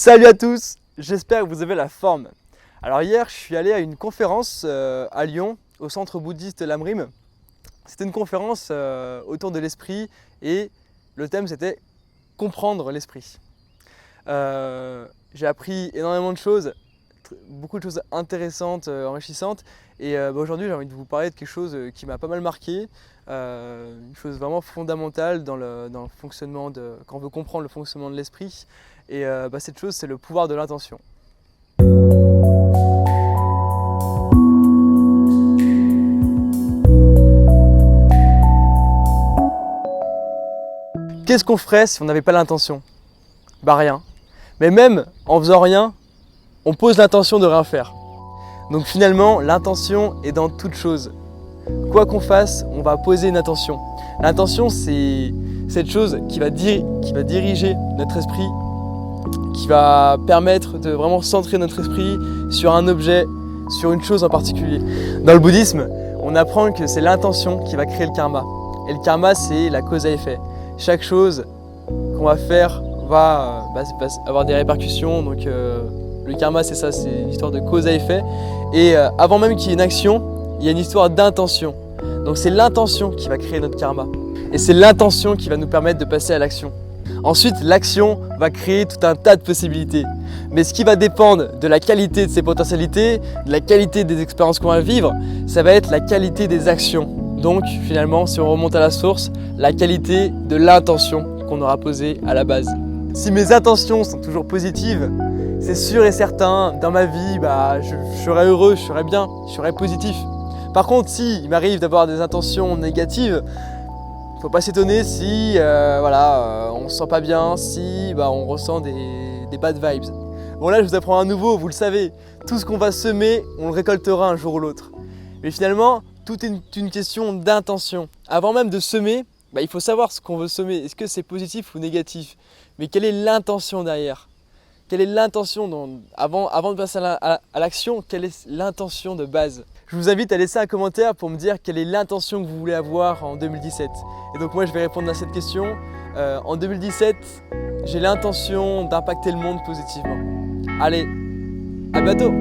Salut à tous, j'espère que vous avez la forme. Alors hier, je suis allé à une conférence à Lyon, au centre bouddhiste Lamrim. C'était une conférence autour de l'esprit et le thème c'était comprendre l'esprit. J'ai appris énormément de choses, beaucoup de choses intéressantes, enrichissantes. Et aujourd'hui, j'ai envie de vous parler de quelque chose qui m'a pas mal marqué, une chose vraiment fondamentale dans le fonctionnement quand on veut comprendre le fonctionnement de l'esprit. Et cette chose, c'est le pouvoir de l'intention. Qu'est-ce qu'on ferait si on n'avait pas l'intention? Bah rien. Mais même en faisant rien, on pose l'intention de rien faire. Donc finalement, l'intention est dans toute chose. Quoi qu'on fasse, on va poser une intention. L'intention, c'est cette chose qui va diriger notre esprit, qui va permettre de vraiment centrer notre esprit sur un objet, sur une chose en particulier. Dans le bouddhisme, on apprend que c'est l'intention qui va créer le karma. Et le karma, c'est la cause à effet. Chaque chose qu'on va faire va avoir des répercussions. Donc le karma, c'est ça, c'est une histoire de cause à effet. Et avant même qu'il y ait une action, il y a une histoire d'intention. Donc c'est l'intention qui va créer notre karma. Et c'est l'intention qui va nous permettre de passer à l'action. Ensuite, l'action va créer tout un tas de possibilités. Mais ce qui va dépendre de la qualité de ces potentialités, de la qualité des expériences qu'on va vivre, ça va être la qualité des actions. Donc finalement, si on remonte à la source, la qualité de l'intention qu'on aura posée à la base. Si mes intentions sont toujours positives, c'est sûr et certain, dans ma vie, je serai heureux, je serai bien, je serai positif. Par contre, s'il m'arrive d'avoir des intentions négatives, faut pas s'étonner si on se sent pas bien, si on ressent des bad vibes. Bon là je vous apprends à nouveau, vous le savez, tout ce qu'on va semer, on le récoltera un jour ou l'autre. Mais finalement, tout est une question d'intention. Avant même de semer, il faut savoir ce qu'on veut semer. Est-ce que c'est positif ou négatif? Mais quelle est l'intention derrière? Quelle est l'intention avant de passer à l'action, quelle est l'intention de base? Je vous invite à laisser un commentaire pour me dire quelle est l'intention que vous voulez avoir en 2017. Et donc moi je vais répondre à cette question. En 2017, j'ai l'intention d'impacter le monde positivement. Allez, à bientôt!